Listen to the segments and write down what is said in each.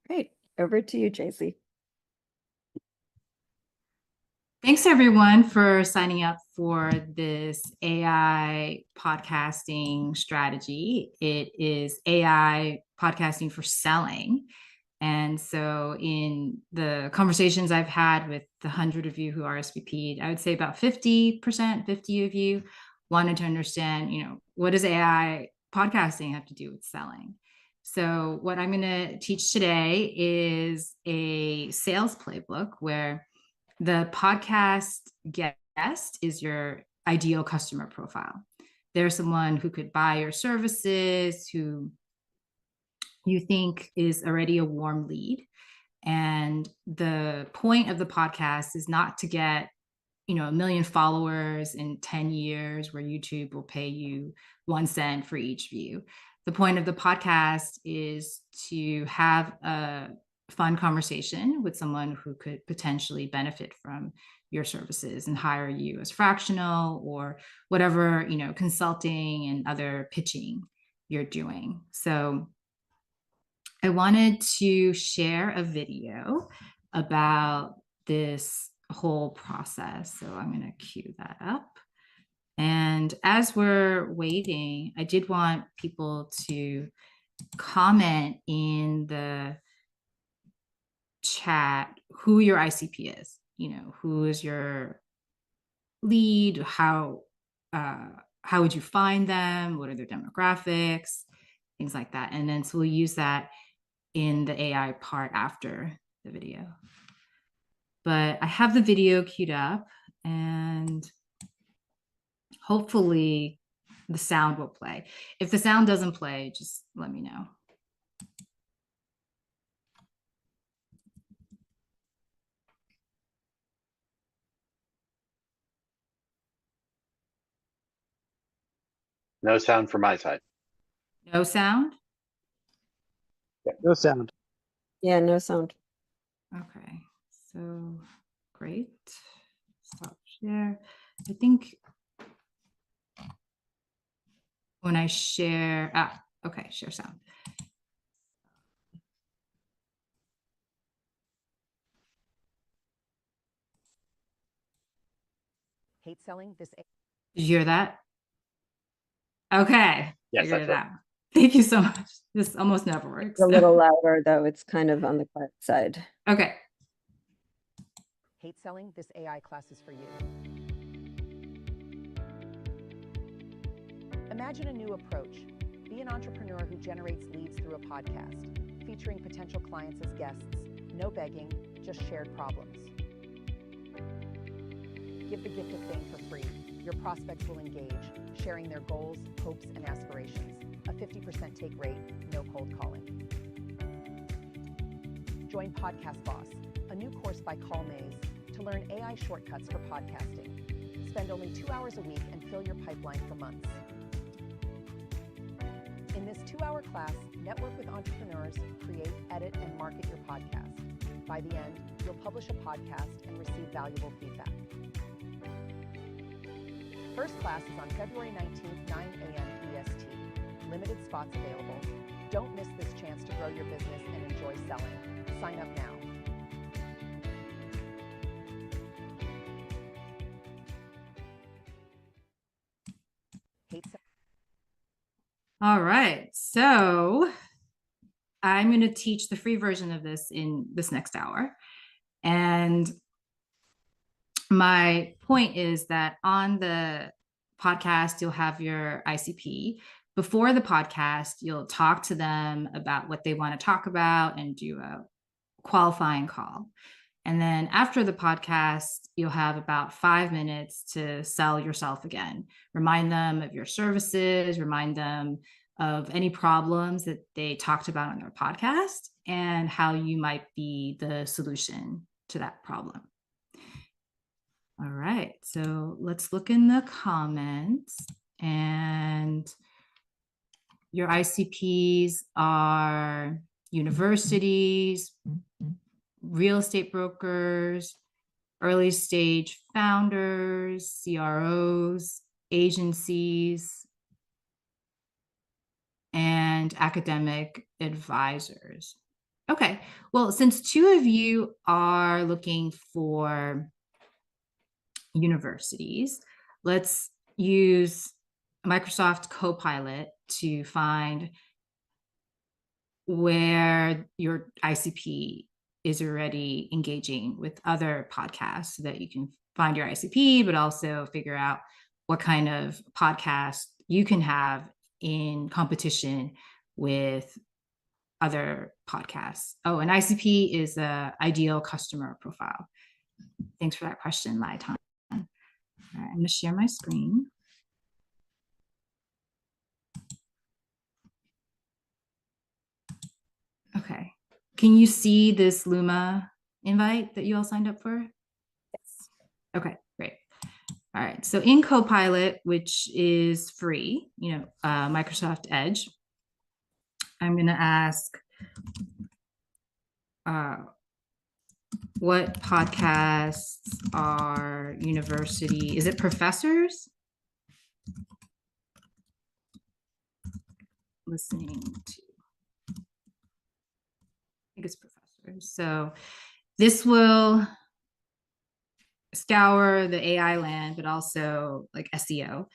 Great. Over to you, JC. Thanks everyone for signing up for this AI podcasting strategy. It is AI podcasting for selling. And so in the conversations I've had with the 100 of you who RSVP'd, I would say about 50%, 50 of you wanted to understand, what does AI podcasting have to do with selling? So what I'm going to teach today is a sales playbook where the podcast guest is your ideal customer profile. They're someone who could buy your services, who you think is already a warm lead. And the point of the podcast is not to get, 1 million followers in 10 years where YouTube will pay you 1 cent for each view. The point of the podcast is to have a fun conversation with someone who could potentially benefit from your services and hire you as fractional or whatever, consulting and other pitching you're doing. So I wanted to share a video about this whole process. So I'm going to cue that up. And as we're waiting, I did want people to comment in the chat who your ICP is, who is your lead, how would you find them, what are their demographics, things like that. And then so we'll use that in the AI part after the video. But I have the video queued up and hopefully the sound will play. If the sound doesn't play, just let me know. No sound from my side. No sound? Yeah, no sound. Yeah, no sound. Okay, so great. Stop share. I think when I share, okay, share sound. Hate selling this. Did you hear that? Okay, Yes, figured that's it out. Thank you so much. This almost never works. It's a little louder, though. It's kind of on the quiet side. Okay. Hate selling this AI class is for you. Imagine a new approach. Be an entrepreneur who generates leads through a podcast, featuring potential clients as guests. No begging, just shared problems. Give the gift of fame for free. Your prospects will engage, sharing their goals, hopes, and aspirations. A 50% take rate, no cold calling. Join Podcast Boss, a new course by Callmejz to learn AI shortcuts for podcasting. Spend only 2 hours a week and fill your pipeline for months. In this 2-hour class, network with entrepreneurs, create, edit, and market your podcast. By the end, you'll publish a podcast and receive valuable feedback. First class is on February 19th, 9 a.m. EST. Limited spots available. Don't miss this chance to grow your business and enjoy selling. Sign up now. All right, so I'm going to teach the free version of this in this next hour. And my point is that on the podcast, you'll have your ICP. Before the podcast, you'll talk to them about what they want to talk about and do a qualifying call. And then after the podcast, you'll have about 5 minutes to sell yourself again. Remind them of your services, remind them of any problems that they talked about on their podcast and how you might be the solution to that problem. All right, so let's look in the comments. And your ICPs are universities, real estate brokers, early stage founders, CROs, agencies, and academic advisors. Okay. Well, since two of you are looking for universities, let's use Microsoft Copilot to find where your ICP is already engaging with other podcasts so that you can find your ICP, but also figure out what kind of podcast you can have in competition with other podcasts. Oh, an ICP is a ideal customer profile. Thanks for that question, Laitan. All right, I'm going to share my screen. Okay. Can you see this Luma invite that you all signed up for? Yes. Okay, great. All right. So in Copilot, which is free, Microsoft Edge, I'm going to ask what podcasts are university? Is it professors listening to? I think it's professors. So this will scour the AI land, but also like SEO,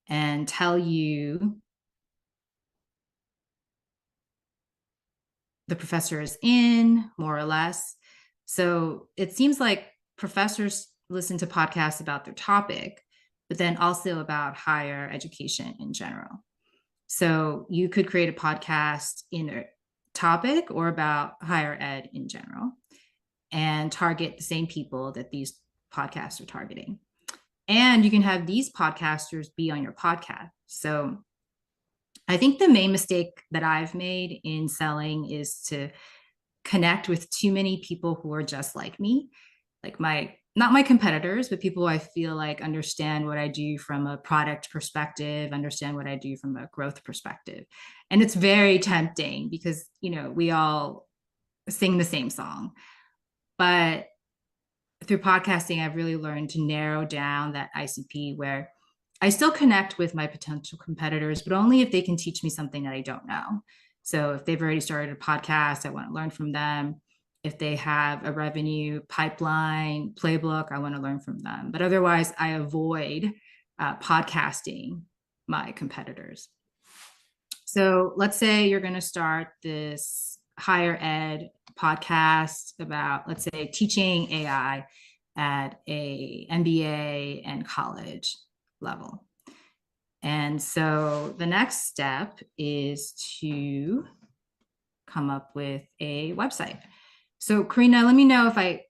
and tell you the professor is in, more or less. So it seems like professors listen to podcasts about their topic, but then also about higher education in general. So you could create a podcast in a topic or about higher ed in general and target the same people that these podcasts are targeting. And you can have these podcasters be on your podcast. So I think the main mistake that I've made in selling is to connect with too many people who are just like me, like not my competitors, but people who I feel like understand what I do from a product perspective, understand what I do from a growth perspective. And it's very tempting because, we all sing the same song. But through podcasting, I've really learned to narrow down that ICP where I still connect with my potential competitors, but only if they can teach me something that I don't know. So if they've already started a podcast, I want to learn from them. If they have a revenue pipeline playbook, I want to learn from them. But otherwise, I avoid podcasting my competitors. So let's say you're going to start this higher ed podcast about, let's say, teaching AI at a MBA and college level. And so the next step is to come up with a website. So Karina, let me know if I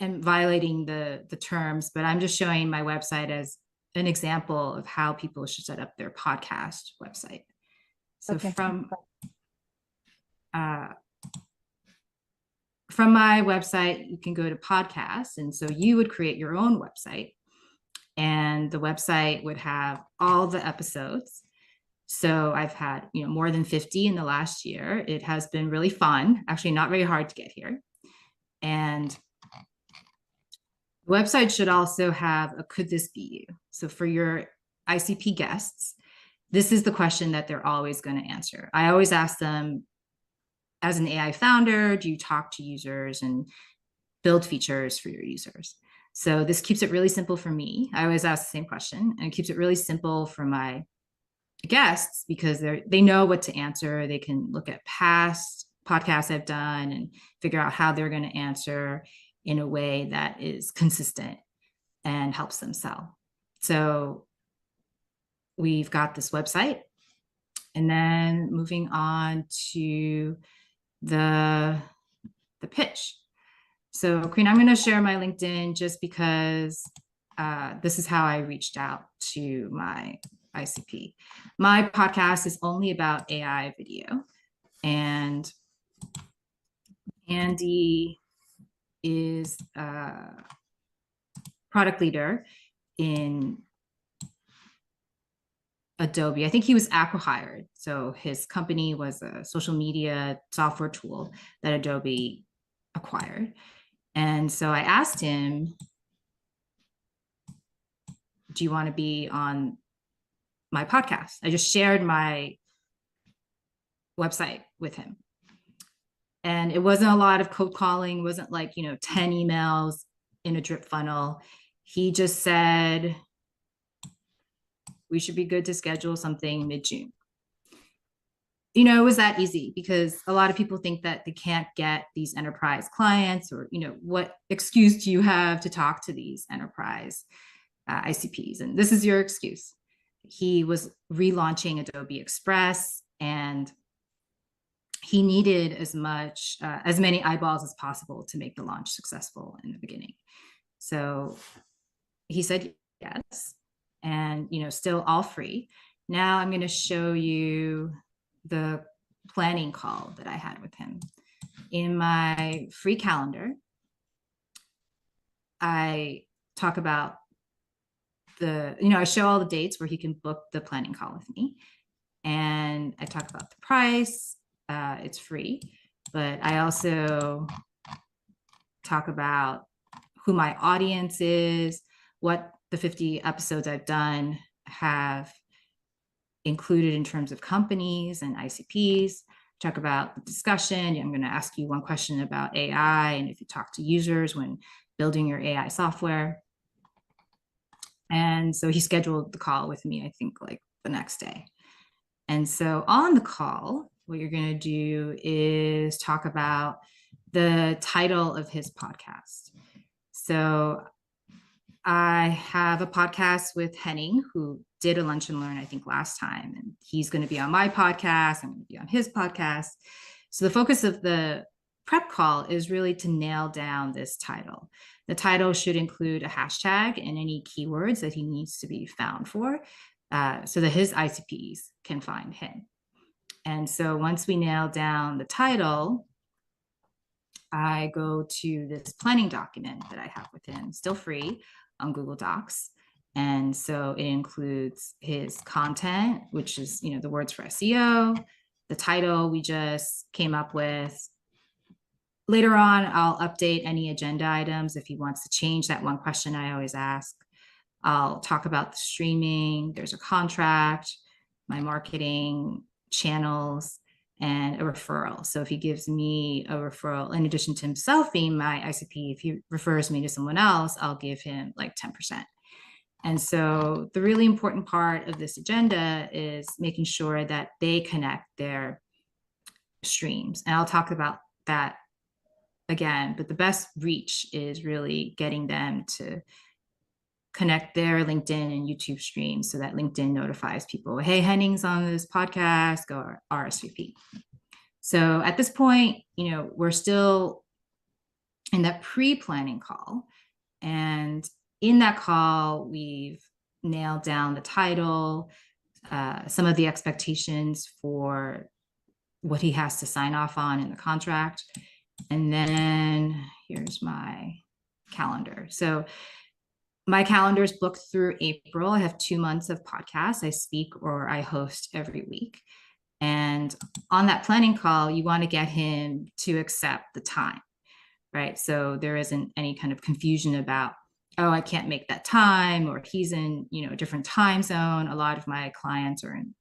am violating the terms, but I'm just showing my website as an example of how people should set up their podcast website. So Okay. from my website, you can go to podcasts. And so you would create your own website, and the website would have all the episodes. So I've had, more than 50 in the last year. It has been really fun, actually not very hard to get here. And the website should also have a could this be you? So for your ICP guests, this is the question that they're always going to answer. I always ask them, as an AI founder, do you talk to users and build features for your users? So this keeps it really simple for me. I always ask the same question, and it keeps it really simple for my guests because they know what to answer. They can look at past podcasts I've done and figure out how they're going to answer in a way that is consistent and helps them sell. So we've got this website, and then moving on to the pitch. So Karina, I'm going to share my LinkedIn just because this is how I reached out to my ICP. My podcast is only about AI video, and Andy is a product leader in Adobe. I think he was acqui-hired. So his company was a social media software tool that Adobe acquired. And so I asked him, do you want to be on my podcast? I just shared my website with him. And it wasn't a lot of cold calling, wasn't like, 10 emails in a drip funnel. He just said, we should be good to schedule something mid-June. It was that easy because a lot of people think that they can't get these enterprise clients, or, what excuse do you have to talk to these enterprise ICPs? And this is your excuse. He was relaunching Adobe Express, and he needed as many eyeballs as possible to make the launch successful in the beginning. So he said yes, and still all free. Now I'm going to show you the planning call that I had with him. In my free calendar, I talk about I show all the dates where he can book the planning call with me. And I talk about the price. It's free, but I also talk about who my audience is, what the 50 episodes I've done have included in terms of companies and ICPs. Talk about the discussion. I'm going to ask you one question about AI and if you talk to users when building your AI software. And so he scheduled the call with me, I think like the next day. And so on the call, what you're going to do is talk about the title of his podcast. So I have a podcast with Henning, who did a Lunch and Learn, I think, last time. And he's going to be on my podcast. I'm going to be on his podcast. So the focus of the prep call is really to nail down this title. The title should include a hashtag and any keywords that he needs to be found for, so that his ICPs can find him. And so once we nail down the title, I go to this planning document that I have with him, still free, on Google Docs. And so it includes his content, which is, the words for SEO, the title we just came up with. Later on, I'll update any agenda items if he wants to change that one question I always ask. I'll talk about the streaming, there's a contract, my marketing channels, and a referral. So if he gives me a referral, in addition to himself being my ICP, if he refers me to someone else, I'll give him like 10%. And so the really important part of this agenda is making sure that they connect their streams. And I'll talk about that again, but the best reach is really getting them to connect their LinkedIn and YouTube streams so that LinkedIn notifies people, hey, Henning's on this podcast, go RSVP. So at this point, we're still in that pre-planning call. And in that call, we've nailed down the title, some of the expectations for what he has to sign off on in the contract. And then here's my calendar. So my calendar is booked through April. I have 2 months of podcasts. I speak or I host every week. And on that planning call, you want to get him to accept the time, right? So there isn't any kind of confusion about, oh, I can't make that time, or he's in, a different time zone. A lot of my clients are in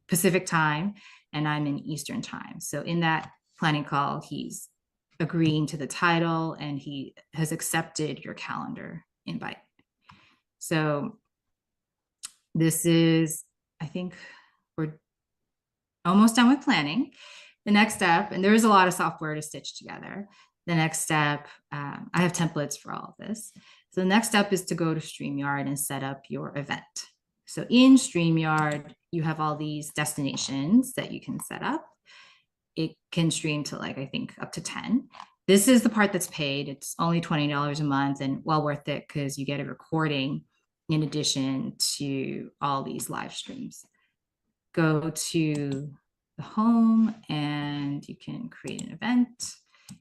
Pacific time and I'm in Eastern time. So in that planning call, he's agreeing to the title and he has accepted your calendar invite. So this is, I think we're almost done with planning. The next step, and there is a lot of software to stitch together. The next step, I have templates for all of this. So the next step is to go to StreamYard and set up your event. So in StreamYard, you have all these destinations that you can set up. It can stream to I think up to 10. This is the part that's paid. It's only $20 a month and well worth it because you get a recording in addition to all these live streams. Go to the home and you can create an event.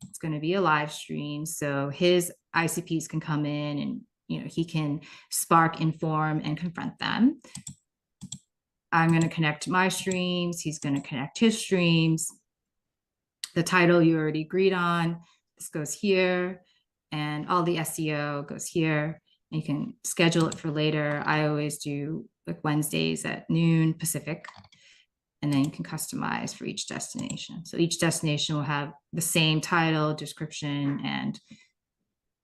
It's going to be a live stream. So his ICPs can come in and, he can spark, inform, and confront them. I'm going to connect my streams. He's going to connect his streams. The title you already agreed on. This goes here, and all the SEO goes here. You can schedule it for later. I always do Wednesdays at noon Pacific. And then you can customize for each destination. So each destination will have the same title, description, and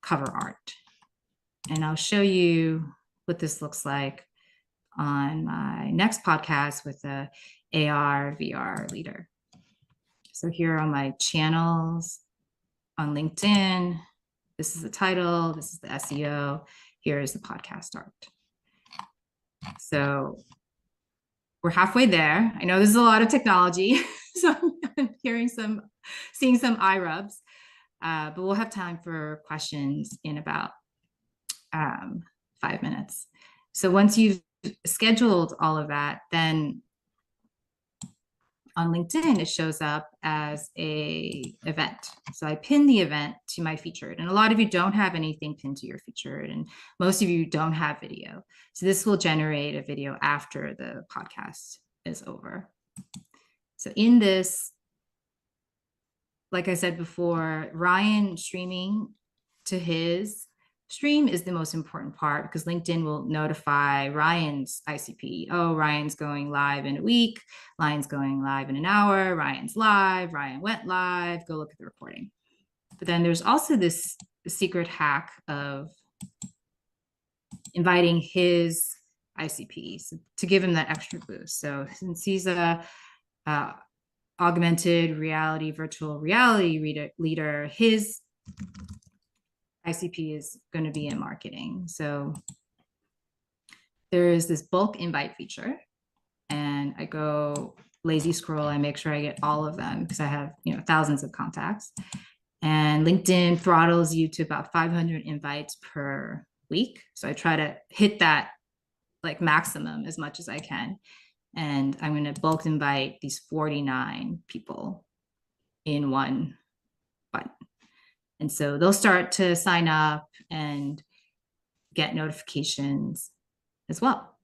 cover art. And I'll show you what this looks like on my next podcast with the AR, VR leader. So here are my channels on LinkedIn. This is the title, this is the SEO, here is the podcast art. So we're halfway there. I know this is a lot of technology, so I'm seeing some eye rubs, but we'll have time for questions in about 5 minutes. So once you've scheduled all of that, then on LinkedIn, it shows up as a event. So I pin the event to my featured, and a lot of you don't have anything pinned to your featured, and most of you don't have video. So this will generate a video after the podcast is over. So in this, like I said before, Ryan streaming to his stream is the most important part, because LinkedIn will notify Ryan's ICP. Oh, Ryan's going live in a week. Ryan's going live in an hour. Ryan's live. Ryan went live. Go look at the recording. But then there's also this secret hack of inviting his ICP to give him that extra boost. So since he's a augmented reality, virtual reality leader, his ICP is going to be in marketing. So there is this bulk invite feature, and I go lazy scroll. I make sure I get all of them because I have, thousands of contacts. And LinkedIn throttles you to about 500 invites per week. So I try to hit that like maximum as much as I can. And I'm going to bulk invite these 49 people in one button. And so they'll start to sign up and get notifications as well.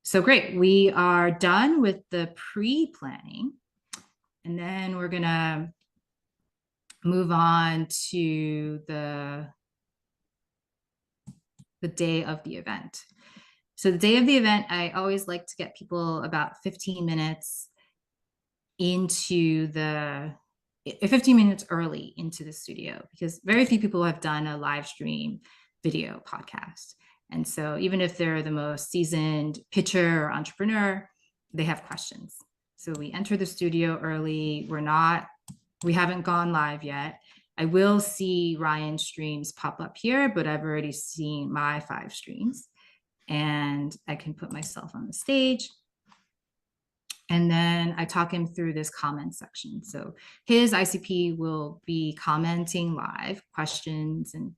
So great, we are done with the pre-planning. And then we're gonna move on to the day of the event. So the day of the event, I always like to get people about 15 minutes into 15 minutes early into the studio, because very few people have done a live stream video podcast. And so even if they're the most seasoned pitcher or entrepreneur, they have questions. So we enter the studio early. We haven't gone live yet. I will see Ryan's streams pop up here, but I've already seen my 5 streams, and I can put myself on the stage. And then I talk him through this comment section. So his ICP will be commenting live questions and,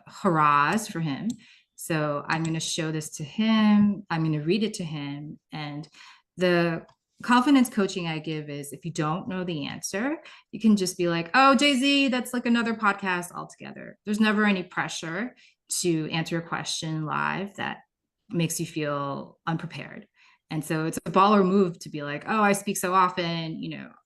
hurrahs for him. So I'm going to show this to him. I'm going to read it to him. And the confidence coaching I give is, if you don't know the answer, you can just be like, oh, Jay-Z, that's like another podcast altogether. There's never any pressure to answer a question live that makes you feel unprepared. And so it's a baller move to be like, oh, I speak so often,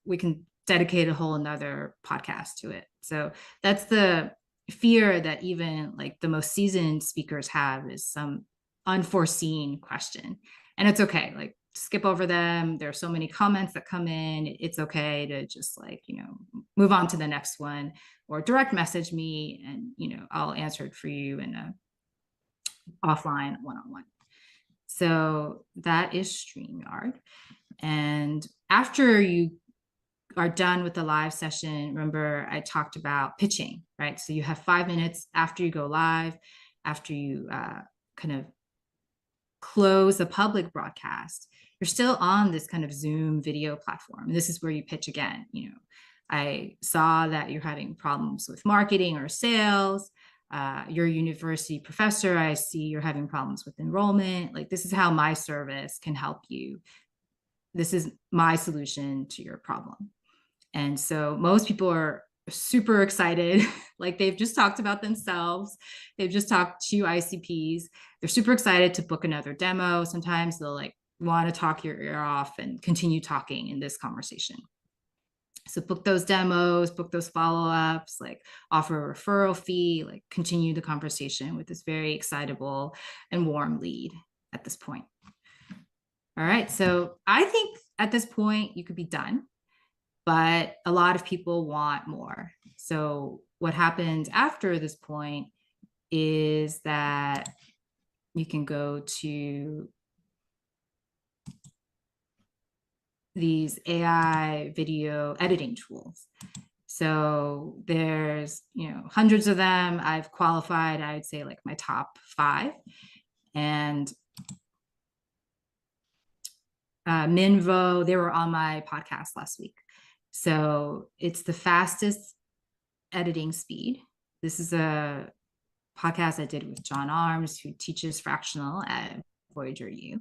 we can dedicate a whole another podcast to it. So that's the fear that even like the most seasoned speakers have, is some unforeseen question. And it's okay, like skip over them. There are so many comments that come in. It's okay to just like, move on to the next one, or direct message me and, I'll answer it for you in a offline one-on-one. So that is StreamYard. And after you are done with the live session, remember I talked about pitching, right? So you have 5 minutes after you go live, after you kind of close a public broadcast, you're still on this kind of Zoom video platform. And this is where you pitch again. I saw that you're having problems with marketing or sales. You're a university professor. I see you're having problems with enrollment. Like, this is how my service can help you. This is my solution to your problem. And so most people are super excited. Like, they've just talked about themselves. They've just talked to ICPs. They're super excited to book another demo. Sometimes they'll like want to talk your ear off and continue talking in this conversation. So book those demos, book those follow-ups, like offer a referral fee, like continue the conversation with this very excitable and warm lead at this point. All right. So I think at this point you could be done, but a lot of people want more. So what happens after this point is that you can go to these AI video editing tools. So there's, hundreds of them. I've qualified, I would say like my top 5. And Minvo, they were on my podcast last week. So it's the fastest editing speed. This is a podcast I did with John Arms, who teaches fractional at Voyager U.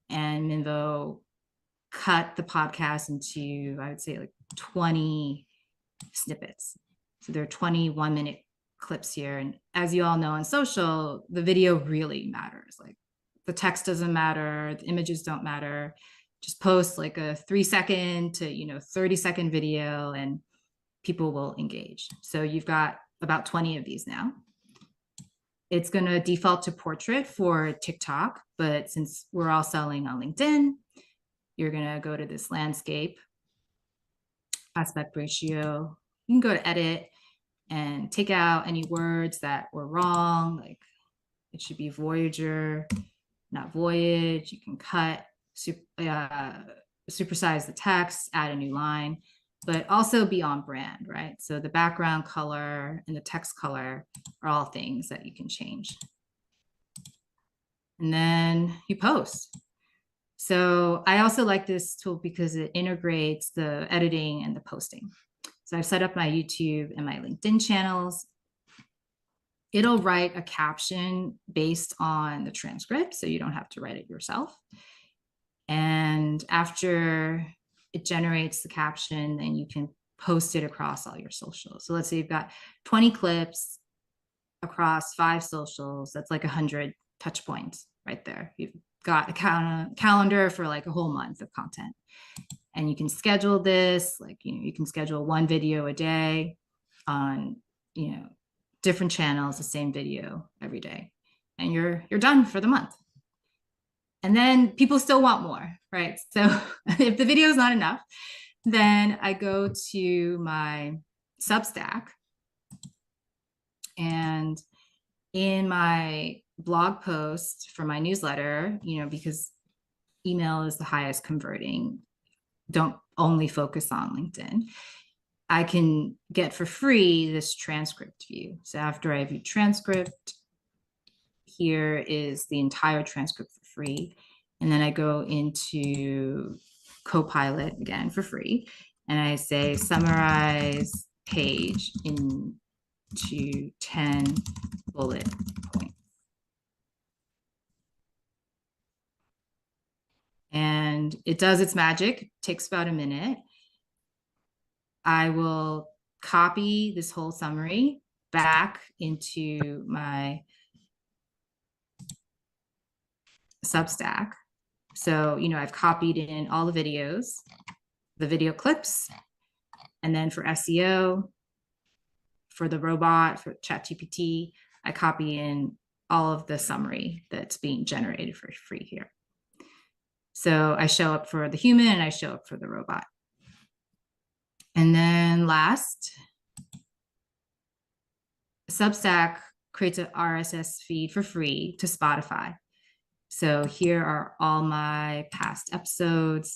And Minvo cut the podcast into, I would say, like 20 snippets. So there are 21-minute clips here. And as you all know on social, the video really matters. Like the text doesn't matter, the images don't matter. Just post like a 3-second to 30-second video and people will engage. So you've got about 20 of these now. It's going to default to portrait for TikTok, but since we're all selling on LinkedIn, you're going to go to this landscape aspect ratio. You can go to edit and take out any words that were wrong. Like it should be Voyager, not Voyage. You can cut, supersize the text, add a new line, but also be on brand, right? So the background color and the text color are all things that you can change. And then you post. So I also like this tool because it integrates the editing and the posting. So I've set up my YouTube and my LinkedIn channels. It'll write a caption based on the transcript, so you don't have to write it yourself. And after it generates the caption, then you can post it across all your socials. So let's say you've got 20 clips across 5 socials. That's like 100 touch points right there. You've got a calendar for like a whole month of content. And you can schedule this, like, you can schedule 1 video a day on, different channels, the same video every day. And you're done for the month. And then people still want more, right? So if the video is not enough, then I go to my Substack, and in my blog post for my newsletter, because email is the highest converting, don't only focus on LinkedIn, I can get for free this transcript view. So after I view transcript, here is the entire transcript for free. And then I go into Copilot again for free. And I say, summarize page into 10 bullet points. And it does its magic. It takes about a minute. I will copy this whole summary back into my Substack. So, I've copied in all the videos, the video clips, and then for SEO, for the robot, for ChatGPT, I copy in all of the summary that's being generated for free here. So I show up for the human and I show up for the robot. And then last, Substack creates an RSS feed for free to Spotify. So here are all my past episodes.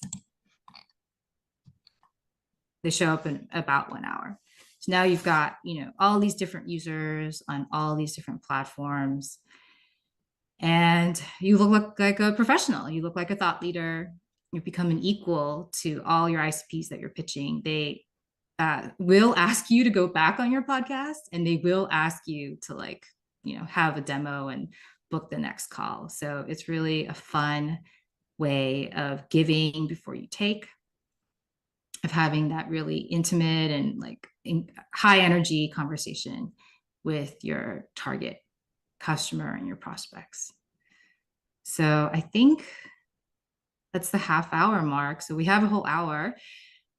They show up in about 1 hour. So now you've got, all these different users on all these different platforms. And you look like a professional. You look like a thought leader. You become an equal to all your ICPs that you're pitching. They will ask you to go back on your podcast, and they will ask you to have a demo and book the next call. So it's really a fun way of giving before you take, of having that really intimate and high energy conversation with your target customer and your prospects. So I think that's the half-hour mark. So we have a whole hour.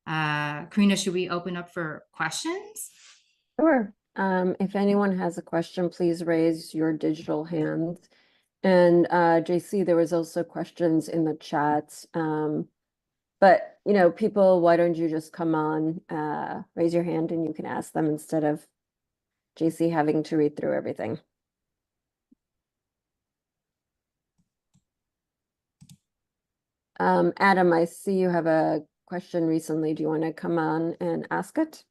Karina, should we open up for questions? Sure. If anyone has a question, please raise your digital hand And JC, there was also questions in the chat. But people, why don't you just come on, raise your hand and you can ask them instead of JC having to read through everything. Adam, I see you have a question recently. Do you want to come on and ask it?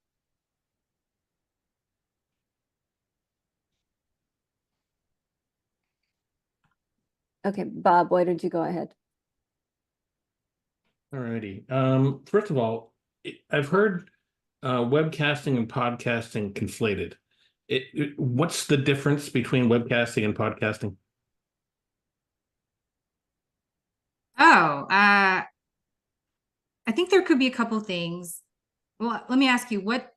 Okay, Bob, why don't you go ahead? Alrighty. First of all, I've heard webcasting and podcasting conflated. What's the difference between webcasting and podcasting? Oh, I think there could be a couple things. Well, let me ask you, what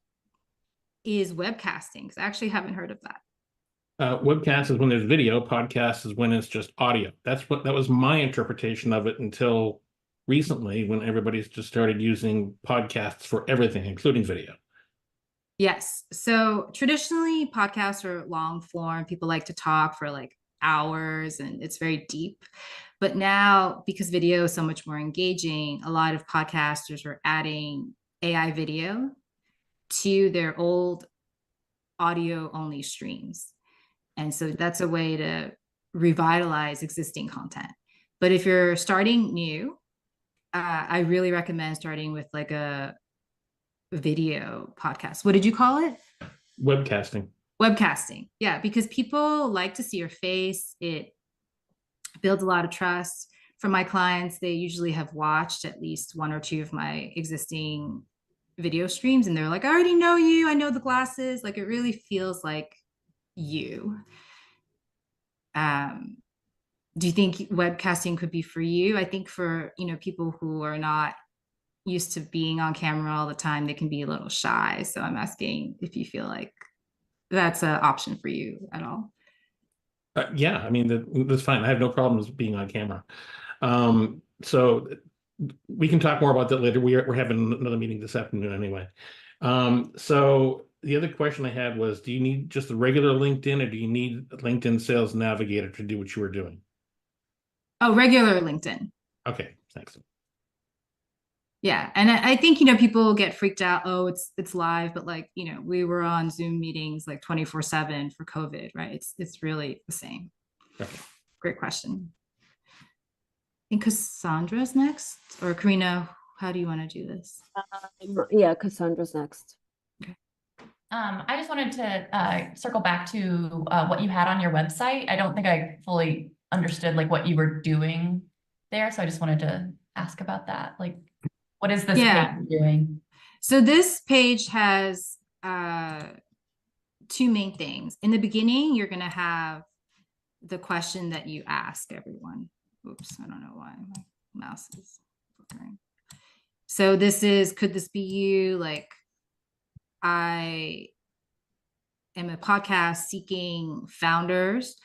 is webcasting? Because I actually haven't heard of that. Webcast is when there's video. Podcast is when it's just audio. That was my interpretation of it until recently, when everybody's just started using podcasts for everything, including video. Yes. So traditionally, podcasts are long form. People like to talk for like hours and it's very deep. But now, because video is so much more engaging, a lot of podcasters are adding AI video to their old audio only streams. And so that's a way to revitalize existing content. But if you're starting new, I really recommend starting with like a video podcast. What did you call it? Webcasting. Webcasting. Yeah, because people like to see your face. It builds a lot of trust. For my clients, they usually have watched at least one or two of my existing video streams and they're like, I already know you. I know the glasses. Like it really feels like you. Do you think webcasting could be for you? I think for, people who are not used to being on camera all the time, they can be a little shy. So I'm asking if you feel like that's an option for you at all. Yeah, I mean, that's fine. I have no problems being on camera. So we can talk more about that later. We're having another meeting this afternoon anyway. So the other question I had was, do you need just the regular LinkedIn or do you need LinkedIn Sales Navigator to do what you were doing? Oh, regular LinkedIn. Okay, thanks. Yeah. And I think, people get freaked out. Oh, it's live, but like, we were on Zoom meetings like 24/7 for COVID, right? It's really the same. Okay. Great question. I think Cassandra's next, or Karina, how do you want to do this? Yeah, Cassandra's next. Okay. I just wanted to circle back to what you had on your website. I don't think I fully understood like what you were doing there. So I just wanted to ask about that. Like, what is this page doing? So this page has two main things. In the beginning, you're going to have the question that you ask everyone. Oops, I don't know why my mouse is flickering. So this is, could this be you? Like, I am a podcast seeking founders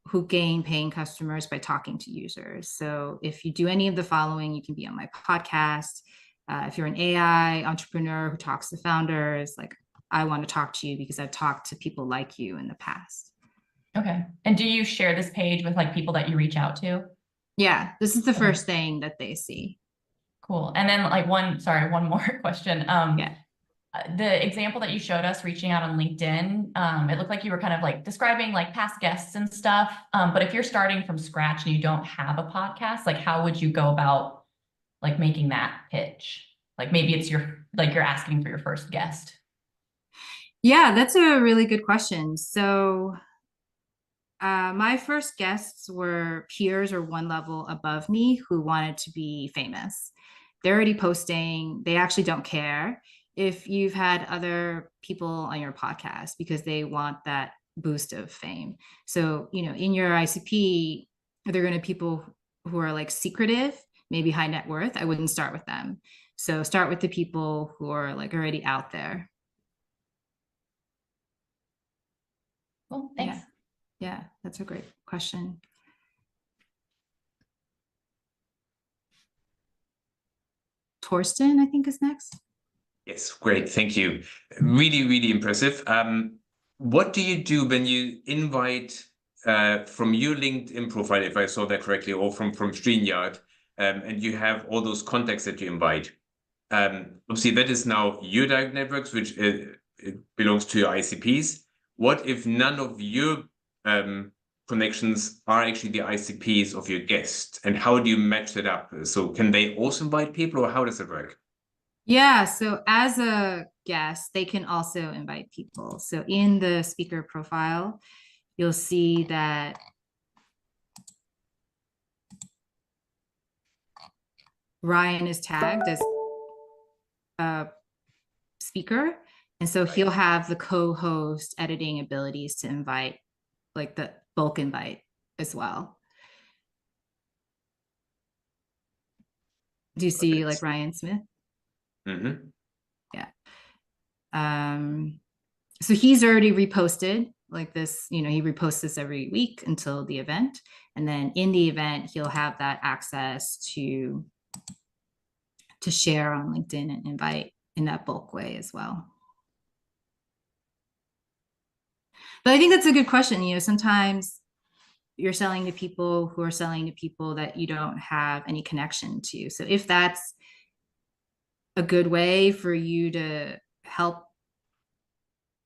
who gain paying customers by talking to users. So if you do any of the following, you can be on my podcast. If you're an AI entrepreneur who talks to founders, like I want to talk to you because I've talked to people like you in the past. Okay. And do you share this page with like people that you reach out to? Yeah, this is the first thing that they see. Cool. And then like one more question. Yeah. The example that you showed us reaching out on LinkedIn, it looked like you were kind of like describing like past guests and stuff. But if you're starting from scratch and you don't have a podcast, like how would you go about like making that pitch? Like maybe it's you're asking for your first guest. Yeah, that's a really good question. So my first guests were peers or one level above me who wanted to be famous. They're already posting. They actually don't care if you've had other people on your podcast because they want that boost of fame. So, in your ICP, they're going to people who are like secretive, maybe high net worth. I wouldn't start with them. So start with the people who are like already out there. Cool, thanks. Yeah, that's a great question. Torsten, I think, is next. Yes, great. Thank you. Really, really impressive. What do you do when you invite from your LinkedIn profile, if I saw that correctly, or from StreamYard, and you have all those contacts that you invite. Obviously, that is now your direct networks, which it belongs to your ICPs. What if none of your connections are actually the ICPs of your guests? And how do you match that up? So can they also invite people, or how does it work? Yeah, so as a guest, they can also invite people. So in the speaker profile, you'll see that Ryan is tagged as a speaker. And so he'll have the co-host editing abilities to invite, like the bulk invite as well. Do you see like Ryan Smith? Mm-hmm. Yeah. So he's already reposted like this, you know, he reposts this every week until the event. And then in the event, he'll have that access to share on LinkedIn and invite in that bulk way as well. But I think that's a good question. You know, sometimes you're selling to people who are selling to people that you don't have any connection to. So if that's a good way for you to help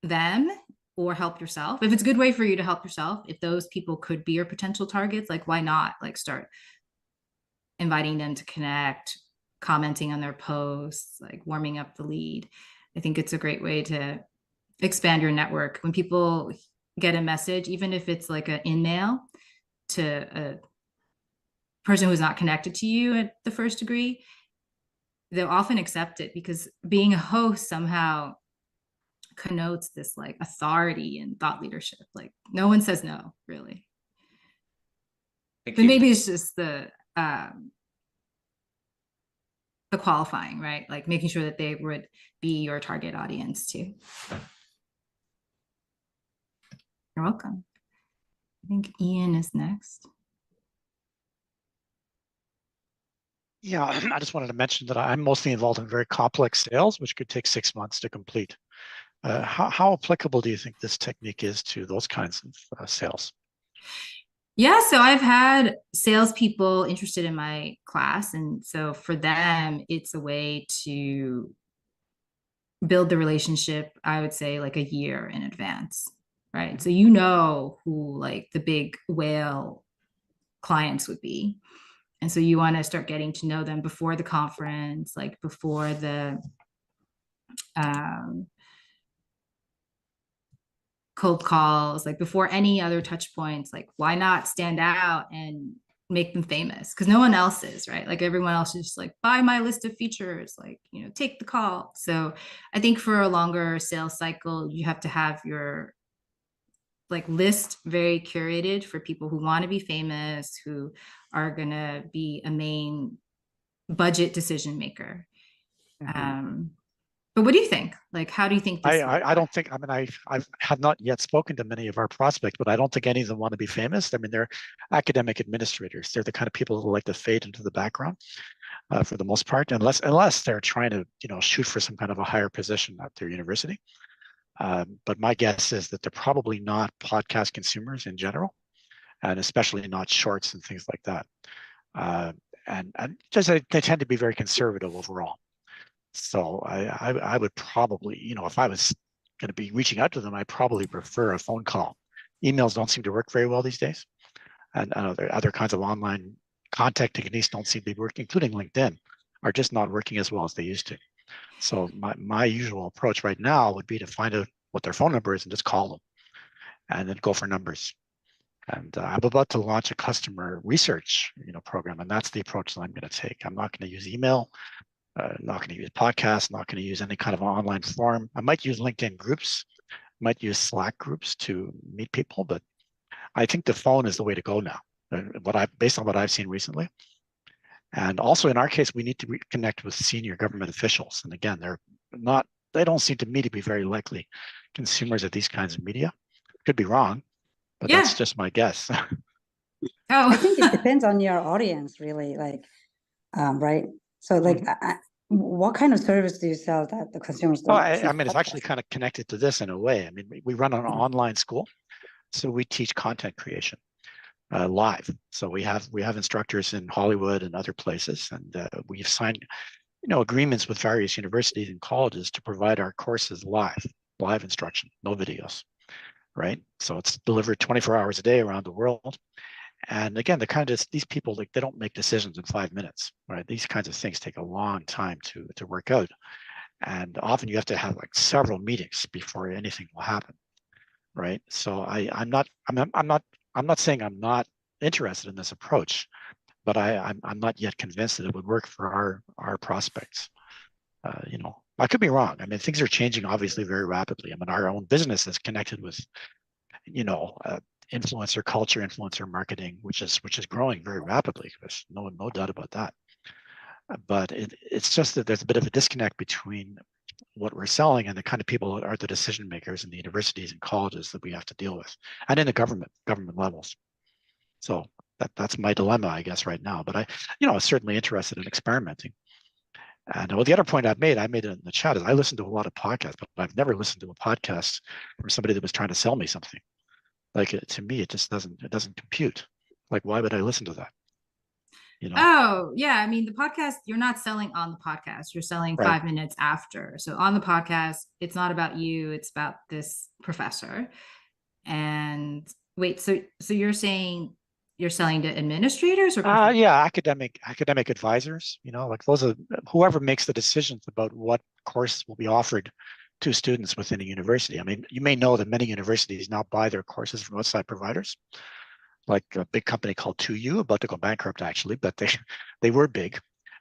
them or help yourself, if it's a good way for you to help yourself, if those people could be your potential targets, like why not like start inviting them to connect, commenting on their posts, like warming up the lead. I think it's a great way to expand your network. When people get a message, even if it's like an in-mail to a person who's not connected to you at the first degree, they'll often accept it because being a host somehow connotes this like authority and thought leadership. Like no one says no, really. But maybe it's just the qualifying, right? Like making sure that they would be your target audience too. You're welcome. I think Ian is next. Yeah, I just wanted to mention that I'm mostly involved in very complex sales, which could take 6 months to complete. How applicable do you think this technique is to those kinds of sales? Yeah, so I've had salespeople interested in my class. And so for them, it's a way to build the relationship, I would say like a year in advance, right? So you know who like the big whale clients would be. And so you want to start getting to know them before the conference, like before the cold calls, like before any other touch points. Like why not stand out and make them famous? Because no one else is, right? Like everyone else is just like, buy my list of features, like, you know, take the call. So I think for a longer sales cycle, you have to have your like list very curated for people who want to be famous, who are going to be a main budget decision maker. But what do you think? Like, how do you think this? I don't think, I mean, I have not yet spoken to many of our prospects, but I don't think any of them want to be famous. I mean, they're academic administrators. They're the kind of people who like to fade into the background for the most part, unless they're trying to, you know, shoot for some kind of a higher position at their university. But my guess is that they're probably not podcast consumers in general, and especially not shorts and things like that. And just they tend to be very conservative overall. So I would probably, you know, if I was going to be reaching out to them, I'd probably prefer a phone call. Emails don't seem to work very well these days, and other kinds of online contact techniques don't seem to be working, including LinkedIn, are just not working as well as they used to. So my usual approach right now would be to find out what their phone number is and just call them, and then go for numbers. And I'm about to launch a customer research, you know, program, and that's the approach that I'm going to take. I'm not going to use email, not going to use podcasts, not going to use any kind of online forum. I might use LinkedIn groups, might use Slack groups to meet people, but I think the phone is the way to go now. Based on what I've seen recently. And also in our case, we need to connect with senior government officials. And again, they don't seem to me to be very likely consumers of these kinds of media. Could be wrong, but Yeah. that's just my guess. I think it depends on your audience, really. Like, right? So, like, what kind of service do you sell that the consumers don't? I mean, it's actually kind of connected to this in a way. I mean, we run an online school. So we teach content creation live. So we have instructors in Hollywood and other places, and we've signed agreements with various universities and colleges to provide our courses live instruction, no videos, right? So it's delivered 24 hours a day around the world. And again, these people, like, they don't make decisions in 5 minutes, right? These kinds of things take a long time to work out. And often you have to have like several meetings before anything will happen, right? So I'm not saying I'm not interested in this approach, but I'm not yet convinced that it would work for our prospects. I could be wrong. I mean, things are changing obviously very rapidly. I mean, our own business is connected with, influencer culture, influencer marketing, which is growing very rapidly. There's no doubt about that. But it's just that there's a bit of a disconnect between what we're selling and the kind of people that are the decision makers in the universities and colleges that we have to deal with, and in the government levels. So that's my dilemma, I guess, right now. But I'm certainly interested in experimenting. And the other point I made it in the chat, is I listen to a lot of podcasts, but I've never listened to a podcast from somebody that was trying to sell me something. Like, to me, it just doesn't compute. Like, why would I listen to that? Oh, yeah. I mean, the podcast, you're not selling on the podcast. You're selling Right. 5 minutes after. So on the podcast, it's not about you. It's about this professor. And wait, so you're saying you're selling to administrators or professors? Yeah, academic advisors, like those are whoever makes the decisions about what course will be offered to students within a university. I mean, you may know that many universities now buy their courses from outside providers, like a big company called 2U, about to go bankrupt actually, but they were big.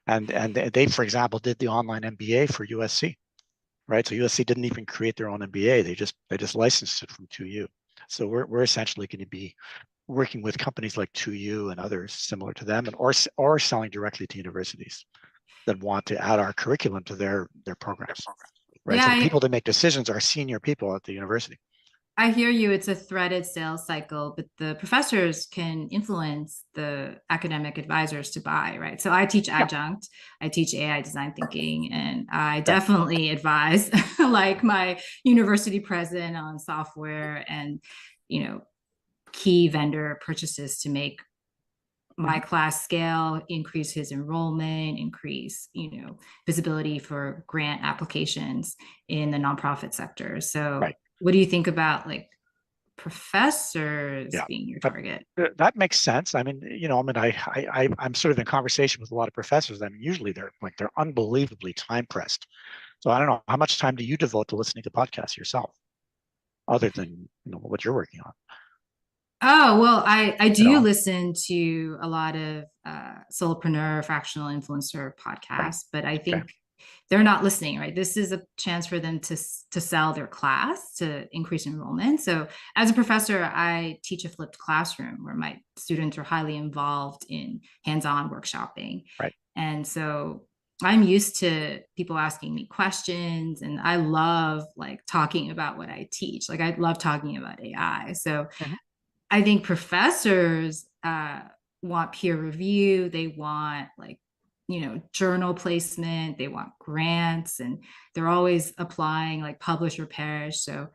And they, for example, did the online MBA for USC, right? So USC didn't even create their own MBA. They just licensed it from 2U. So we're essentially going to be working with companies like 2U and others similar to them, and or selling directly to universities that want to add our curriculum to their programs. Right. Yeah, so the people that make decisions are senior people at the university. I hear you. It's a threaded sales cycle, but the professors can influence the academic advisors to buy, right? So I teach adjunct, I teach AI design thinking, and I definitely advise like my university president on software and, key vendor purchases to make my class scale, increase his enrollment, increase, visibility for grant applications in the nonprofit sector. So what do you think about like professors being your target? That makes sense. I mean, I'm sort of in conversation with a lot of professors. I mean, usually they're unbelievably time pressed. So I don't know, how much time do you devote to listening to podcasts yourself, other than what you're working on? Oh, well, I do listen to a lot of solopreneur, fractional influencer podcasts, but I think they're not listening, right? This is a chance for them to sell their class, to increase enrollment. So as a professor, I teach a flipped classroom where my students are highly involved in hands-on workshopping. Right. And so I'm used to people asking me questions, and I love like talking about what I teach. Like I love talking about AI. So I think professors want peer review. They want journal placement. They want grants, and they're always applying like publish or perish. So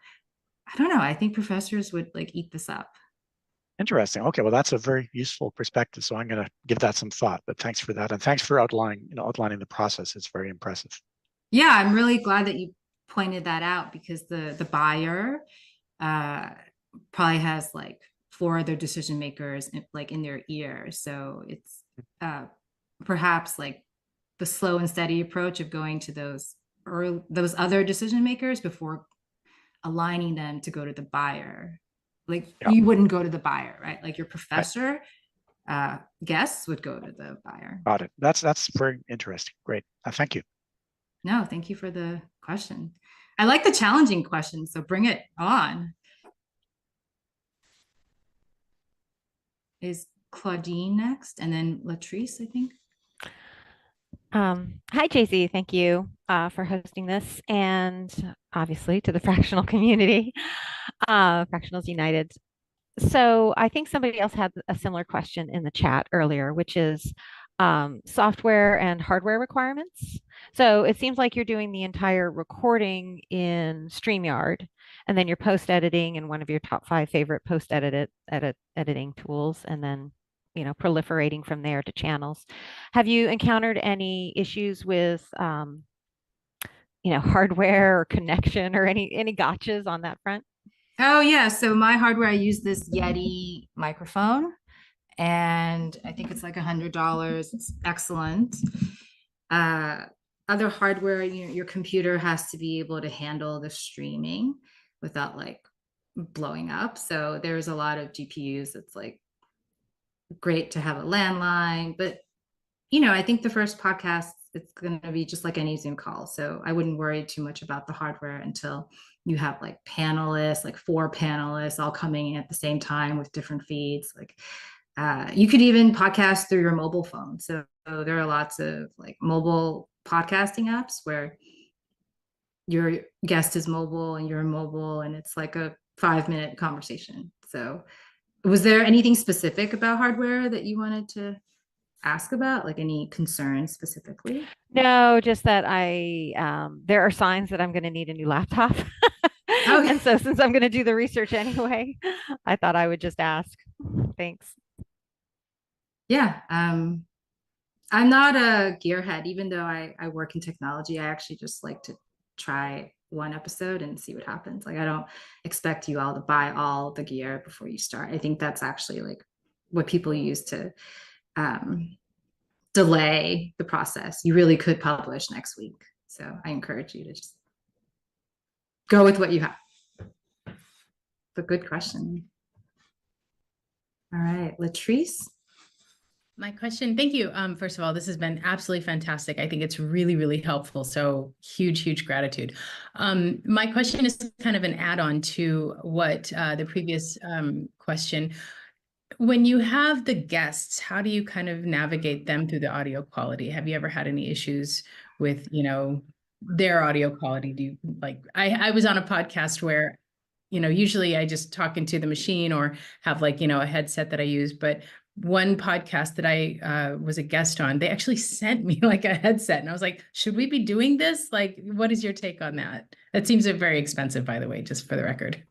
I don't know. I think professors would like eat this up. Interesting. Okay, well, that's a very useful perspective. So I'm going to give that some thought. But thanks for that, and thanks for outlining the process. It's very impressive. Yeah, I'm really glad that you pointed that out, because the buyer probably has like 4 other decision makers like in their ear. So it's perhaps like the slow and steady approach of going to those other decision makers before aligning them to go to the buyer. Like you wouldn't go to the buyer, right? Like your professor guests would go to the buyer. Got it. That's very interesting. Great. Thank you. No, thank you for the question. I like the challenging questions, so bring it on. Is Claudine next, and then Latrice, I think. Hi, JZ. Thank you for hosting this, and obviously to the fractional community, Fractionals United. So I think somebody else had a similar question in the chat earlier, which is, software and hardware requirements. So it seems like you're doing the entire recording in StreamYard, and then you're post editing in one of your top 5 favorite post editing tools, and then proliferating from there to channels. Have you encountered any issues with hardware or connection or any gotchas on that front? Oh yeah, so my hardware, I use this Yeti microphone, and I think it's like $100. It's excellent. Other hardware, your computer has to be able to handle the streaming without like blowing up. So there's a lot of GPUs. It's like great to have a landline, but I think the first podcast, it's going to be just like any Zoom call. So I wouldn't worry too much about the hardware until you have like panelists, like 4 panelists all coming in at the same time with different feeds. Like you could even podcast through your mobile phone. So there are lots of like mobile podcasting apps where your guest is mobile and you're mobile, and it's like a 5-minute conversation. So was there anything specific about hardware that you wanted to ask about, like any concerns specifically? No, just that there are signs that I'm going to need a new laptop. And so since I'm going to do the research anyway, I thought I would just ask. Thanks. Yeah. I'm not a gearhead, even though I work in technology. I actually just like to try one episode and see what happens. Like, I don't expect you all to buy all the gear before you start. I think that's actually like what people use to delay the process. You really could publish next week. So I encourage you to just go with what you have. It's a good question. All right, Latrice. My question, thank you. First of all, this has been absolutely fantastic. I think it's really, really helpful. So huge gratitude. My question is kind of an add-on to what the previous question. When you have the guests, how do you kind of navigate them through the audio quality? Have you ever had any issues with, their audio quality? Do you like, I was on a podcast where, usually I just talk into the machine or have like, a headset that I use, but one podcast that I was a guest on, they actually sent me like a headset, and I was like, should we be doing this? Like, what is your take on that? That seems very expensive, by the way, just for the record.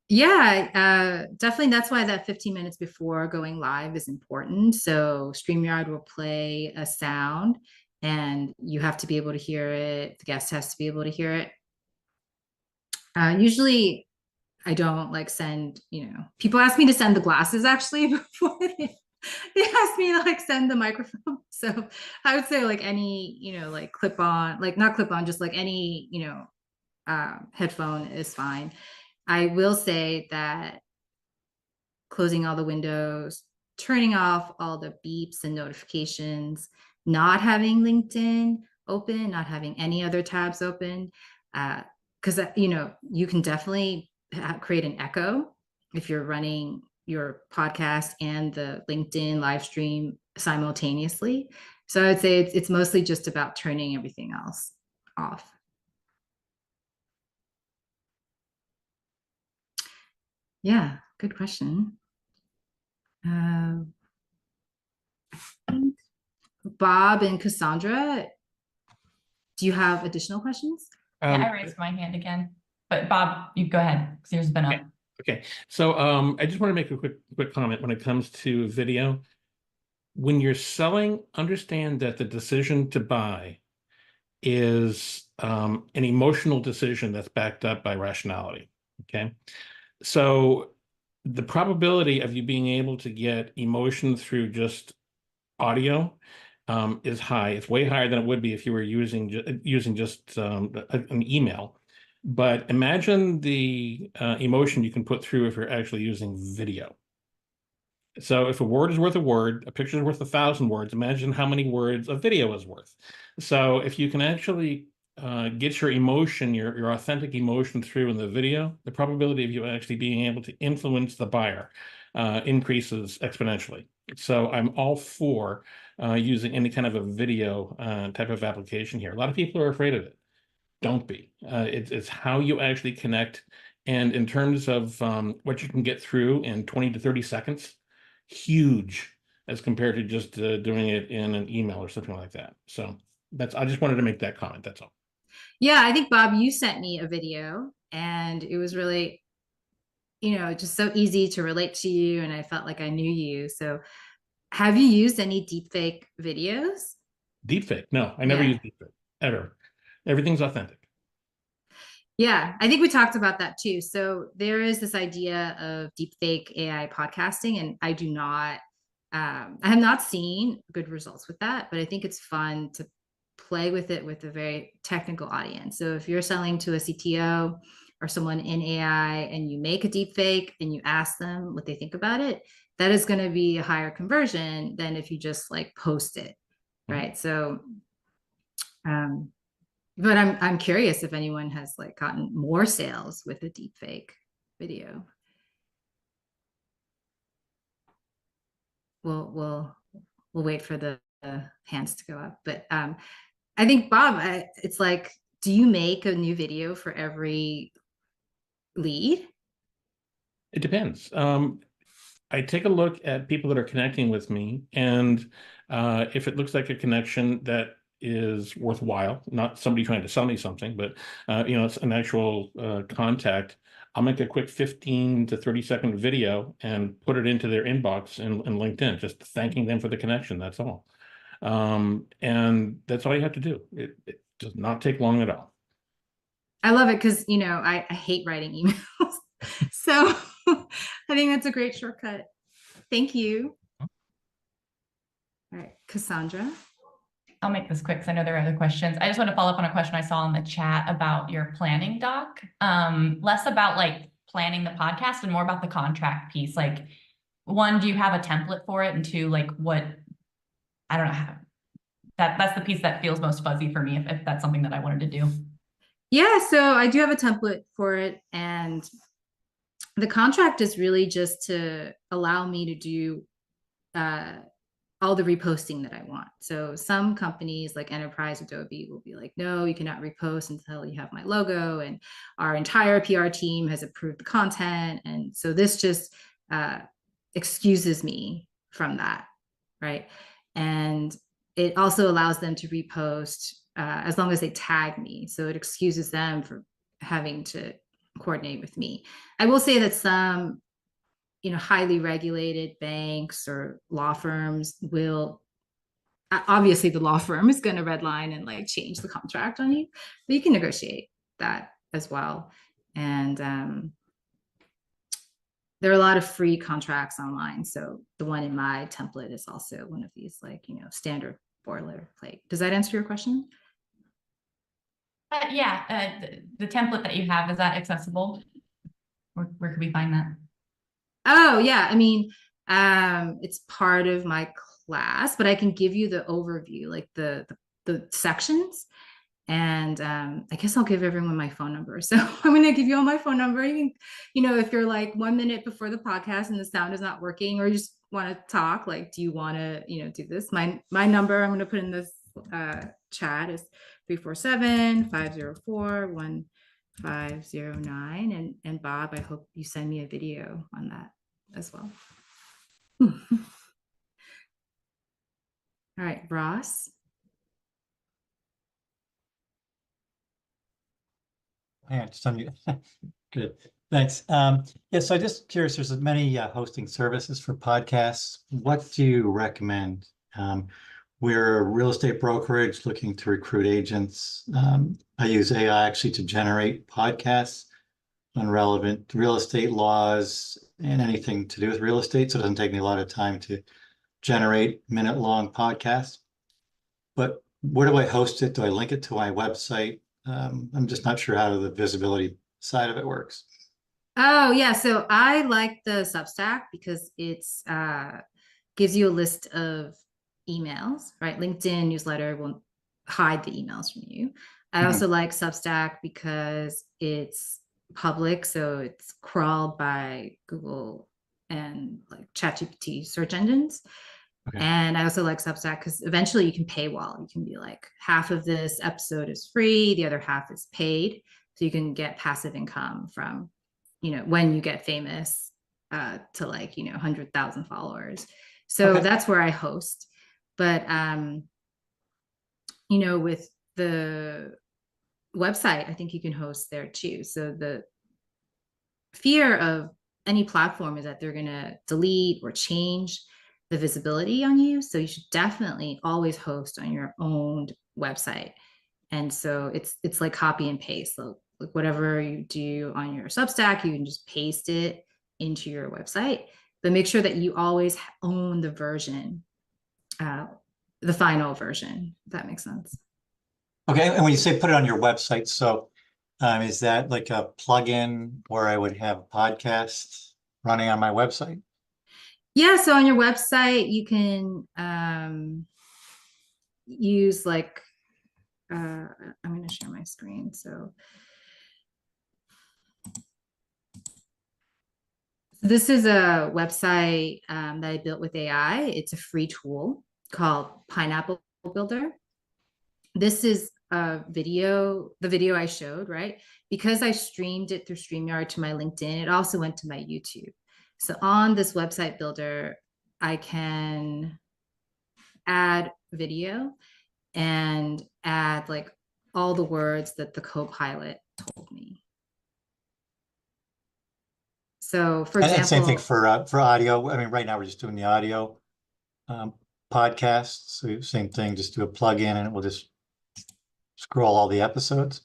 Yeah, definitely. That's why that 15 minutes before going live is important. So StreamYard will play a sound and you have to be able to hear it. The guest has to be able to hear it. Usually I don't like send, people ask me to send the glasses actually before they ask me to like send the microphone. So I would say like any, like clip on, like not clip on, just like any, headphone is fine. I will say that closing all the windows, turning off all the beeps and notifications, not having LinkedIn open, not having any other tabs open, because you can definitely create an echo if you're running your podcast and the LinkedIn live stream simultaneously. So I would say it's mostly just about turning everything else off. Yeah, good question. Bob and Cassandra, do you have additional questions? Yeah, I raised my hand again, but Bob, you go ahead, because yours has been up. Okay, so I just want to make a quick comment when it comes to video. When you're selling, understand that the decision to buy is an emotional decision that's backed up by rationality. Okay, so the probability of you being able to get emotion through just audio is high. It's way higher than it would be if you were using just an email. But imagine the emotion you can put through if you're actually using video. So if a word is worth a word, a picture is worth 1,000 words, imagine how many words a video is worth. So if you can actually get your emotion, your authentic emotion through in the video, the probability of you actually being able to influence the buyer increases exponentially. So I'm all for using any kind of a video type of application here. A lot of people are afraid of it. Don't be. It's how you actually connect. And in terms of what you can get through in 20 to 30 seconds, huge as compared to just doing it in an email or something like that. So I just wanted to make that comment. That's all. Yeah, I think, Bob, you sent me a video and it was really, just so easy to relate to you. And I felt like I knew you. So have you used any deepfake videos? Deepfake? No, I never used deepfake, ever. Everything's authentic. Yeah, I think we talked about that too. So there is this idea of deepfake AI podcasting, and I have not seen good results with that, but I think it's fun to play with it with a very technical audience. So if you're selling to a CTO or someone in AI and you make a deepfake and you ask them what they think about it, that is going to be a higher conversion than if you just like post it, right? So, but I'm curious if anyone has like gotten more sales with a deepfake video. We'll wait for the hands to go up. But I think, Bob, it's like, do you make a new video for every lead? It depends. I take a look at people that are connecting with me, and if it looks like a connection that is worthwhile, not somebody trying to sell me something, but it's an actual contact, I'll make a quick 15 to 30-second video and put it into their inbox in LinkedIn, just thanking them for the connection. That's all. And that's all you have to do. It does not take long at all. I love it because, I hate writing emails. So I think that's a great shortcut. Thank you. All right, Cassandra. I'll make this quick because I know there are other questions. I just want to follow up on a question I saw in the chat about your planning doc. Less about like planning the podcast and more about the contract piece. Like, one, do you have a template for it? And two, like I don't know how that's the piece that feels most fuzzy for me if that's something that I wanted to do. Yeah, so I do have a template for it, and the contract is really just to allow me to do all the reposting that I want. So some companies like Enterprise Adobe will be like, no, you cannot repost until you have my logo, and our entire PR team has approved the content. And so this just excuses me from that, right? And it also allows them to repost as long as they tag me. So it excuses them for having to coordinate with me. I will say that some highly regulated banks or law firms will, obviously the law firm is going to redline and like change the contract on you, but you can negotiate that as well. And there are a lot of free contracts online. So the one in my template is also one of these like, standard boilerplate. Does that answer your question? Yeah, the template that you have, is that accessible? Where can we find that? Oh, yeah. I mean, it's part of my class, but I can give you the overview, like the sections. And I guess I'll give everyone my phone number. So I'm going to give you all my phone number. You can, if you're like 1 minute before the podcast and the sound is not working, or you just want to talk, like, do you want to, do this? My number, I'm going to put in this chat, is 347-504-1509. And Bob, I hope you send me a video on that as well. All right, Ross. Yeah, just on you. Good, thanks. Yeah, so I'm just curious, there's many hosting services for podcasts. What do you recommend? We're a real estate brokerage looking to recruit agents. I use AI actually to generate podcasts on relevant real estate laws and anything to do with real estate. So it doesn't take me a lot of time to generate minute-long podcasts. But where do I host it? Do I link it to my website? I'm just not sure how the visibility side of it works. Oh, yeah. So I like the Substack because it's gives you a list of emails, right? LinkedIn newsletter will hide the emails from you. I also like Substack because it's public, so it's crawled by Google and like ChatGPT search engines. Okay. And I also like Substack because eventually you can paywall. You can be like, half of this episode is free, the other half is paid. So you can get passive income from, when you get famous to like, 100,000 followers. So Okay. that's where I host. But you know, with the website, I think you can host there too. So the fear of any platform is that they're going to delete or change the visibility on you. So you should definitely always host on your own website. And so it's like copy and paste. So like whatever you do on your Substack, you can just paste it into your website, but make sure that you always own the version, the final version, if that makes sense. Okay, and when you say put it on your website, so is that like a plugin where I would have a podcast running on my website? Yeah, so on your website, you can use like, I'm going to share my screen. So this is a website that I built with AI. It's a free tool called Pineapple Builder. This is a video, the video I showed, right? Because I streamed it through StreamYard to my LinkedIn, it also went to my YouTube. So on this website builder, I can add video and add like all the words that the co-pilot told me. So for example, And same thing for audio. I mean, right now we're just doing the audio podcasts. So same thing, just do a plugin and it will just scroll all the episodes.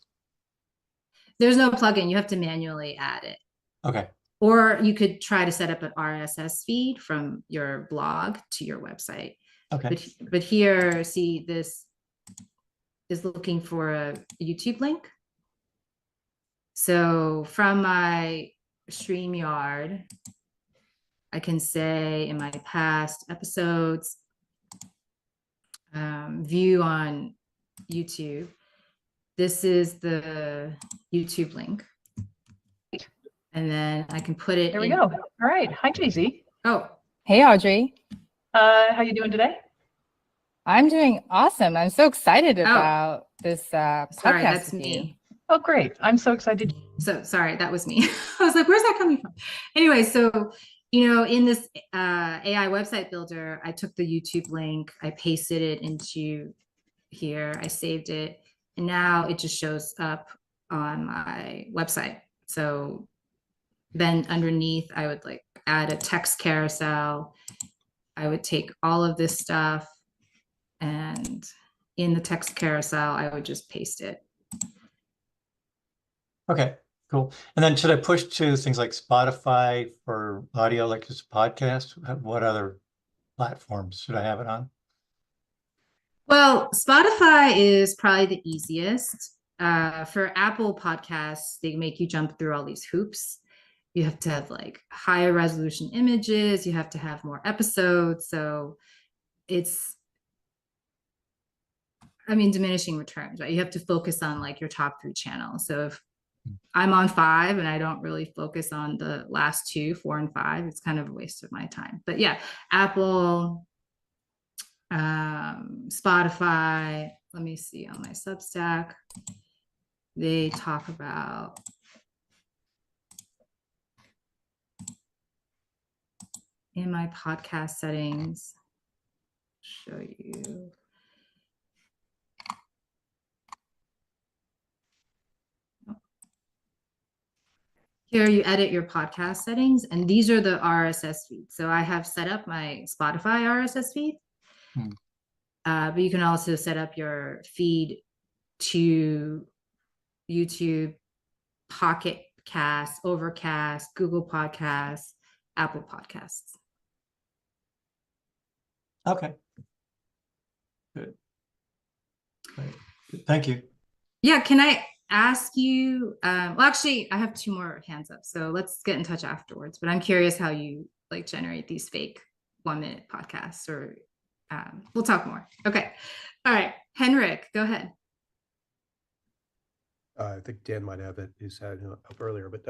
there's no plugin, you have to manually add it. Okay. Or you could try to set up an RSS feed from your blog to your website. Okay. But here, see, this is looking for a YouTube link. So from my StreamYard, I can say in my past episodes, view on YouTube, this is the YouTube link. And then I can put it There we go. All right. Hi, JZ. Oh, Hey, Audrey. How you doing today? I'm doing awesome. I'm so excited about this sorry, podcast that's with you. me. Oh, great. I'm so excited. So sorry, that was me. I was like, where's that coming from? Anyway, so, you know, in this AI website builder, I took the YouTube link, I pasted it into here, I saved it, and now it just shows up on my website. So then underneath, I would like add a text carousel. I would take all of this stuff and in the text carousel, I would just paste it. Okay, cool. And then should I push to things like Spotify for audio, like this podcast? What other platforms should I have it on? Well, Spotify is probably the easiest. For Apple Podcasts, they make you jump through all these hoops. You have to have like higher resolution images. You have to have more episodes. So it's, I mean, diminishing returns, right? You have to focus on like your top 3 channels. So if I'm on 5 and I don't really focus on the last 2, 4 and 5, it's kind of a waste of my time. But yeah, Apple, Spotify, let me see on my Substack, they talk about in my podcast settings, show you. Here you edit your podcast settings, and these are the RSS feeds. So I have set up my Spotify RSS feed, but you can also set up your feed to YouTube, Pocket Cast, Overcast, Google Podcasts, Apple Podcasts. Okay. Good. Great. Thank you. Yeah, can I ask you, well, actually, I have 2 more hands up, so let's get in touch afterwards, but I'm curious how you like generate these fake 1-minute podcasts, or we'll talk more. Okay. All right. Henrik, go ahead. I think Dan might have it. He's had it up earlier, but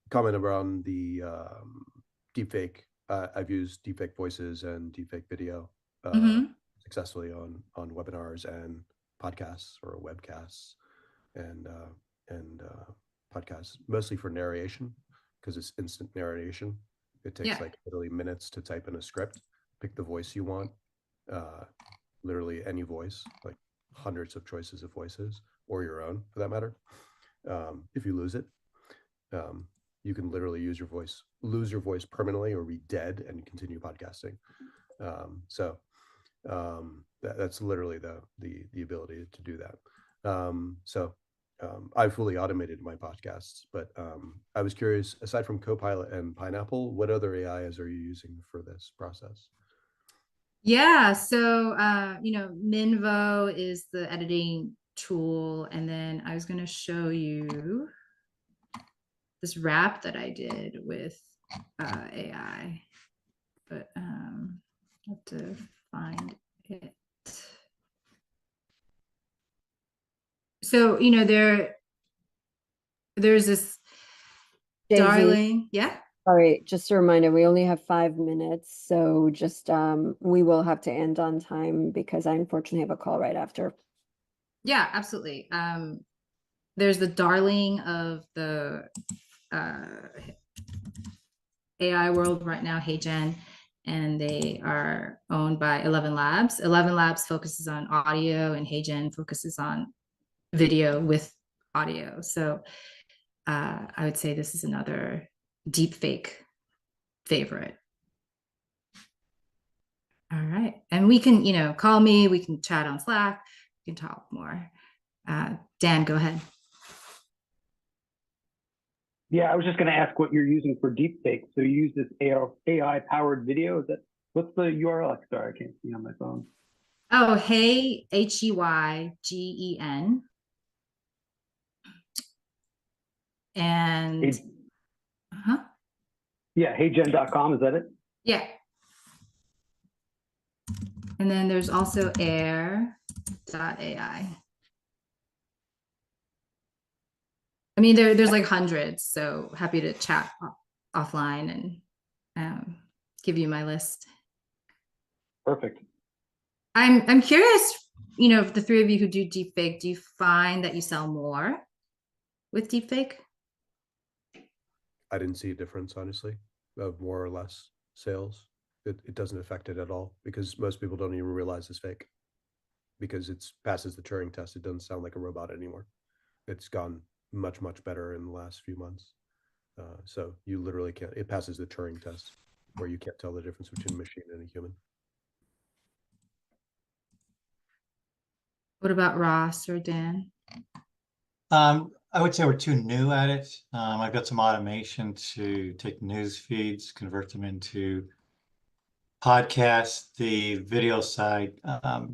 comment around the deepfake. I've used deepfake voices and deepfake video successfully on webinars and podcasts or webcasts and podcasts, mostly for narration, because it's instant narration. It takes Yeah. like literally minutes to type in a script, pick the voice you want, literally any voice, like hundreds of choices of voices, or your own for that matter. If you lose it, you can literally lose your voice permanently or be dead and continue podcasting. That's literally the ability to do that. I fully automated my podcasts, but I was curious, aside from Copilot and Pineapple, what other AIs are you using for this process? Yeah, so Minvo is the editing tool, and then I was going to show you this rap that I did with AI, but I have to find it. So there's this Jay-Z. darling, yeah. Sorry, just a reminder, we only have 5 minutes, so just we will have to end on time because I unfortunately have a call right after. Yeah, absolutely. There's the darling of the AI world right now, HeyGen, and they are owned by 11 Labs. 11 Labs focuses on audio, and HeyGen focuses on video with audio. So I would say this is another deepfake favorite. All right. And we can, call me, we can chat on Slack, we can talk more. Dan, go ahead. Yeah, I was just going to ask what you're using for deepfake. So you use this AI powered video. What's the URL? Sorry, I can't see on my phone. Oh, Hey, HeyGen. And yeah, heygen.com, is that it? Yeah. And then there's also air.ai. I mean, there's like hundreds, so happy to chat offline and give you my list. Perfect. I'm curious, if the three of you who do deepfake, do you find that you sell more with deepfake? I didn't see a difference, honestly, of more or less sales. It doesn't affect it at all because most people don't even realize it's fake because it passes the Turing test. It doesn't sound like a robot anymore. It's gone much, much better in the last few months. So you literally can't, it passes the Turing test where you can't tell the difference between a machine and a human. What about Ross or Dan? I would say we're too new at it. I've got some automation to take news feeds, convert them into podcasts. The video side,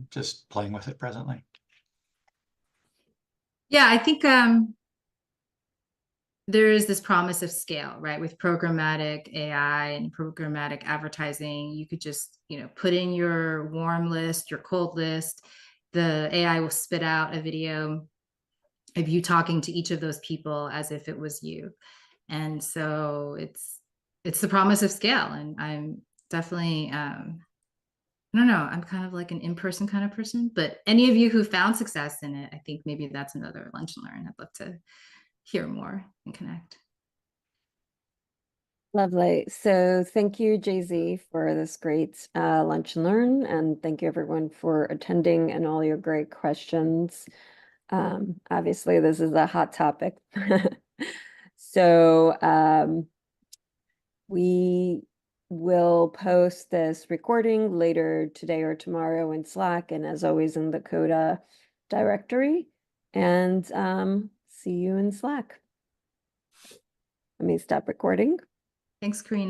just playing with it presently. Yeah, I think there is this promise of scale, right? With programmatic AI and programmatic advertising, you could just, put in your warm list, your cold list. The AI will spit out a video of you talking to each of those people as if it was you. And so it's the promise of scale. And I'm definitely, I don't know, I'm kind of like an in-person kind of person, but any of you who found success in it, I think maybe that's another lunch and learn. I'd love to hear more and connect. Lovely. So thank you, Jay-Z, for this great lunch and learn. And thank you everyone for attending and all your great questions. Obviously, this is a hot topic. So we will post this recording later today or tomorrow in Slack, and as always in the Coda directory. And see you in Slack. Let me stop recording. Thanks, Karina.